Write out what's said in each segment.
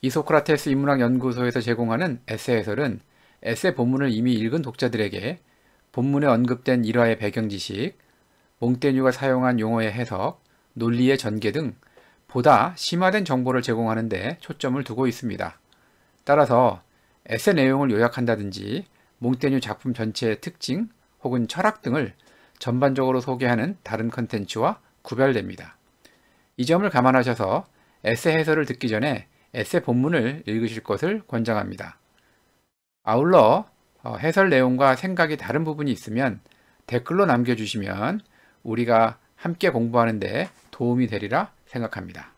이소크라테스 인문학 연구소에서 제공하는 에세 해설은 에세 본문을 이미 읽은 독자들에게 본문에 언급된 일화의 배경 지식, 몽테뉴가 사용한 용어의 해석, 논리의 전개 등 보다 심화된 정보를 제공하는 데 초점을 두고 있습니다. 따라서 에세 내용을 요약한다든지 몽테뉴 작품 전체의 특징 혹은 철학 등을 전반적으로 소개하는 다른 컨텐츠와 구별됩니다. 이 점을 감안하셔서 에세 해설을 듣기 전에 에세 본문을 읽으실 것을 권장합니다. 아울러 해설 내용과 생각이 다른 부분이 있으면 댓글로 남겨주시면 우리가 함께 공부하는 데 도움이 되리라 생각합니다.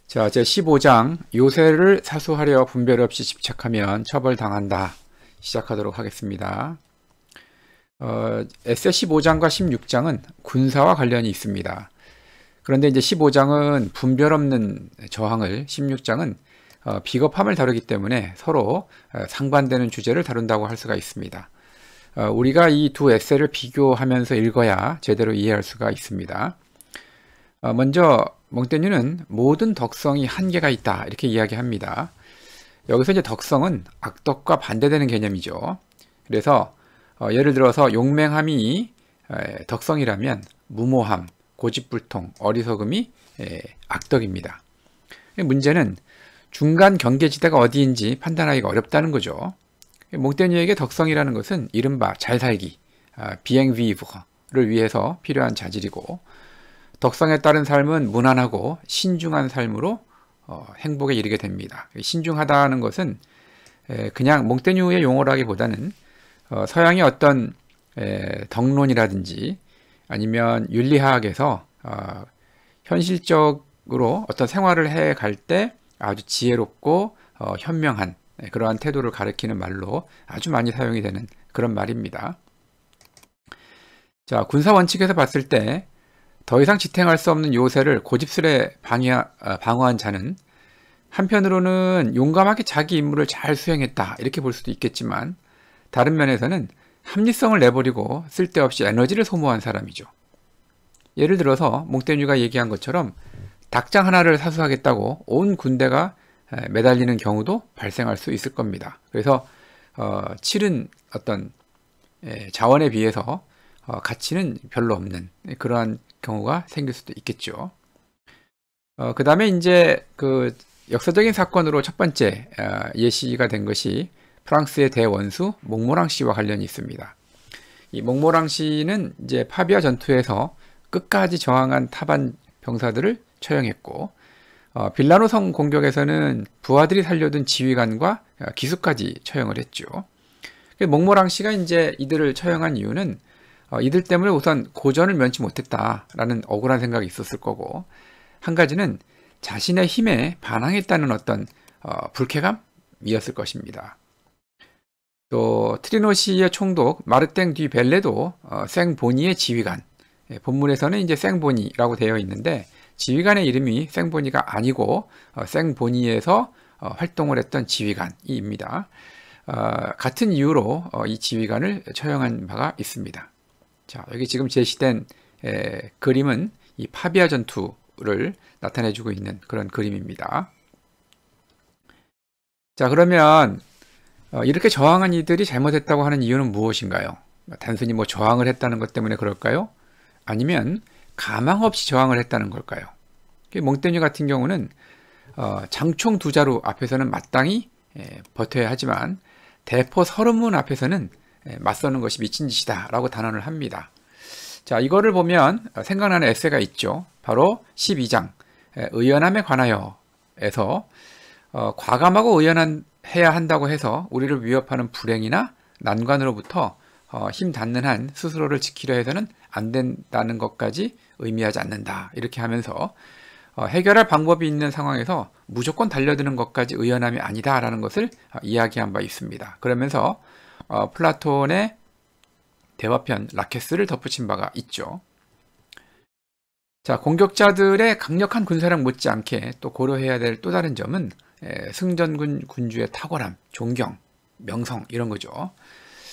자, 제15장 요새를 사수하려 분별 없이 집착하면 처벌당한다. 시작하도록 하겠습니다. 에세 15장과 16장은 군사와 관련이 있습니다. 그런데 이제 15장은 분별 없는 저항을, 16장은 비겁함을 다루기 때문에 서로 상반되는 주제를 다룬다고 할 수가 있습니다. 우리가 이 두 에세를 비교하면서 읽어야 제대로 이해할 수가 있습니다. 먼저 몽테뉴는 모든 덕성이 한계가 있다 이렇게 이야기합니다. 여기서 이제 덕성은 악덕과 반대되는 개념이죠. 그래서 예를 들어서 용맹함이 덕성이라면 무모함, 고집불통, 어리석음이 악덕입니다. 문제는 중간 경계지대가 어디인지 판단하기가 어렵다는 거죠. 몽테뉴에게 덕성이라는 것은 이른바 잘 살기, 비행비브를 위해서 필요한 자질이고, 덕성에 따른 삶은 무난하고 신중한 삶으로 행복에 이르게 됩니다. 신중하다는 것은 그냥 몽테뉴의 용어라기보다는 서양의 어떤 덕론이라든지 아니면 윤리학에서 현실적으로 어떤 생활을 해갈 때 아주 지혜롭고 현명한 그러한 태도를 가리키는 말로 아주 많이 사용이 되는 그런 말입니다. 자, 군사 원칙에서 봤을 때 더 이상 지탱할 수 없는 요새를 고집스레 방어한 자는 한편으로는 용감하게 자기 임무를 잘 수행했다 이렇게 볼 수도 있겠지만, 다른 면에서는 합리성을 내버리고 쓸데없이 에너지를 소모한 사람이죠. 예를 들어서 몽테뉴가 얘기한 것처럼 닭장 하나를 사수하겠다고 온 군대가 매달리는 경우도 발생할 수 있을 겁니다. 그래서 치른 어떤 자원에 비해서 가치는 별로 없는 그러한 경우가 생길 수도 있겠죠. 그 다음에 이제 그 역사적인 사건으로 첫 번째 예시가 된 것이 프랑스의 대원수 몽모랑씨와 관련이 있습니다. 이 몽모랑씨는 이제 파비아 전투에서 끝까지 저항한 타반 병사들을 처형했고, 빌라노 성 공격에서는 부하들이 살려둔 지휘관과 기수까지 처형을 했죠. 몽모랑씨가 이제 이들을 처형한 이유는 이들 때문에 우선 고전을 면치 못했다라는 억울한 생각이 있었을 거고, 한 가지는 자신의 힘에 반항했다는 어떤 불쾌감이었을 것입니다. 또 트리노시의 총독 마르땡 디 벨레도 생보니의 지휘관, 본문에서는 이제 생보니라고 되어 있는데 지휘관의 이름이 생보니가 아니고 생보니에서 활동을 했던 지휘관입니다. 같은 이유로 이 지휘관을 처형한 바가 있습니다. 자, 여기 지금 제시된 그림은 이 파비아 전투를 나타내주고 있는 그런 그림입니다. 자, 그러면 이렇게 저항한 이들이 잘못했다고 하는 이유는 무엇인가요? 단순히 뭐 저항을 했다는 것 때문에 그럴까요? 아니면 가망 없이 저항을 했다는 걸까요? 몽테뉴 같은 경우는 장총 두 자루 앞에서는 마땅히 버텨야 하지만 대포 30문 앞에서는 맞서는 것이 미친 짓이다 라고 단언을 합니다. 자, 이거를 보면 생각나는 에세가 있죠. 바로 12장 의연함에 관하여에서 과감하고 의연해야 한다고 해서 우리를 위협하는 불행이나 난관으로부터 힘 닿는 한 스스로를 지키려 해서는 안 된다는 것까지 의미하지 않는다. 이렇게 하면서 해결할 방법이 있는 상황에서 무조건 달려드는 것까지 의연함이 아니다라는 것을 이야기한 바 있습니다. 그러면서 플라톤의 대화편 라케스를 덧붙인 바가 있죠. 자, 공격자들의 강력한 군사력 못지않게 또 고려해야 될 또 다른 점은 승전군 군주의 탁월함, 존경, 명성 이런 거죠.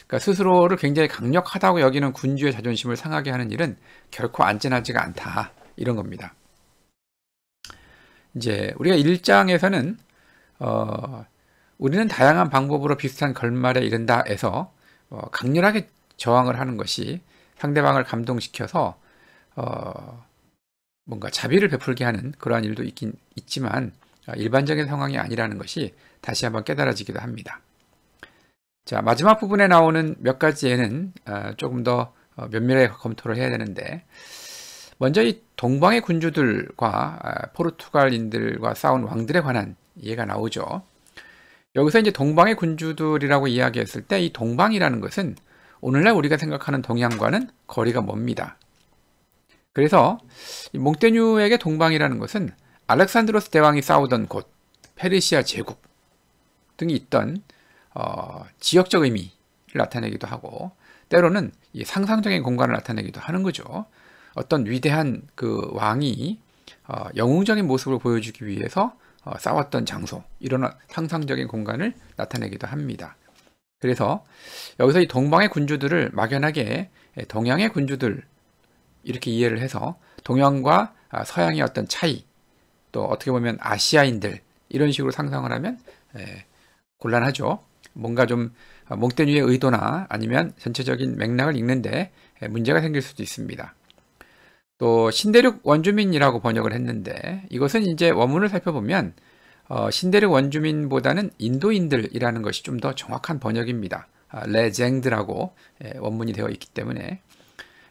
그러니까 스스로를 굉장히 강력하다고 여기는 군주의 자존심을 상하게 하는 일은 결코 안전하지가 않다 이런 겁니다. 이제 우리가 1장에서는 우리는 다양한 방법으로 비슷한 결말에 이른다에서 강렬하게 저항을 하는 것이 상대방을 감동시켜서 뭔가 자비를 베풀게 하는 그러한 일도 있긴 있지만 일반적인 상황이 아니라는 것이 다시 한번 깨달아지기도 합니다. 자, 마지막 부분에 나오는 몇 가지 예는 조금 더 면밀하게 검토를 해야 되는데, 먼저 이 동방의 군주들과 포르투갈인들과 싸운 왕들에 관한 예가 나오죠. 여기서 이제 동방의 군주들이라고 이야기했을 때 이 동방이라는 것은 오늘날 우리가 생각하는 동양과는 거리가 멉니다. 그래서 이 몽테뉴에게 동방이라는 것은 알렉산드로스 대왕이 싸우던 곳, 페르시아 제국 등이 있던 지역적 의미를 나타내기도 하고, 때로는 이 상상적인 공간을 나타내기도 하는 거죠. 어떤 위대한 그 왕이 영웅적인 모습을 보여주기 위해서 싸웠던 장소, 이런 상상적인 공간을 나타내기도 합니다. 그래서 여기서 이 동방의 군주들을 막연하게 동양의 군주들 이렇게 이해를 해서 동양과 서양의 어떤 차이, 또 어떻게 보면 아시아인들 이런 식으로 상상을 하면 곤란하죠. 뭔가 좀 몽테뉴의 의도나 아니면 전체적인 맥락을 읽는데 문제가 생길 수도 있습니다. 또 신대륙 원주민이라고 번역을 했는데, 이것은 이제 원문을 살펴보면 신대륙 원주민보다는 인도인들이라는 것이 좀 더 정확한 번역입니다. 레쟁드라고 원문이 되어 있기 때문에,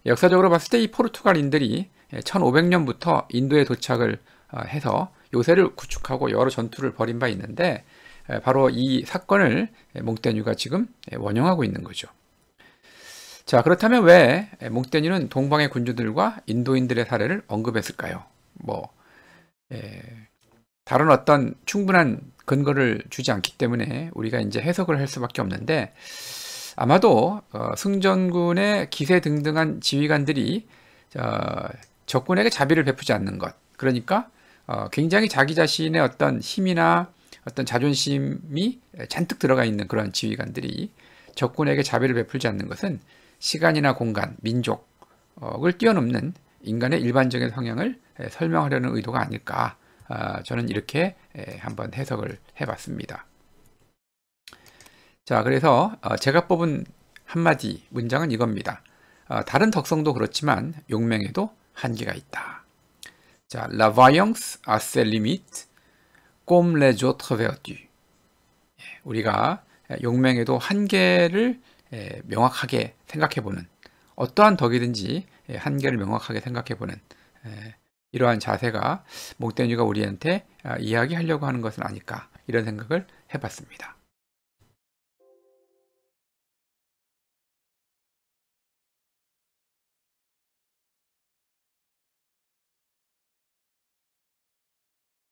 역사적으로 봤을 때 이 포르투갈인들이 1500년부터 인도에 도착을 해서 요새를 구축하고 여러 전투를 벌인 바 있는데, 바로 이 사건을 몽테뉴가 지금 원형하고 있는 거죠. 자, 그렇다면 왜 몽테뉴는 동방의 군주들과 인도인들의 사례를 언급했을까요? 다른 어떤 충분한 근거를 주지 않기 때문에 우리가 이제 해석을 할 수밖에 없는데, 아마도 승전군의 기세 등등한 지휘관들이 적군에게 자비를 베푸지 않는 것, 그러니까 굉장히 자기 자신의 어떤 힘이나 어떤 자존심이 잔뜩 들어가 있는 그런 지휘관들이 적군에게 자비를 베풀지 않는 것은 시간이나 공간, 민족을 뛰어넘는 인간의 일반적인 성향을 설명하려는 의도가 아닐까, 저는 이렇게 한번 해석을 해봤습니다. 자, 그래서 제가 뽑은 한마디 문장은 이겁니다. 다른 덕성도 그렇지만 용맹에도 한계가 있다. 자, La vaillance a ses limites, comme les autres vertus. 우리가 용맹에도 한계를 명확하게 생각해보는, 어떠한 덕이든지 한계를 명확하게 생각해보는 이러한 자세가 몽테뉴가 우리한테 이야기하려고 하는 것은 아닐까, 이런 생각을 해봤습니다.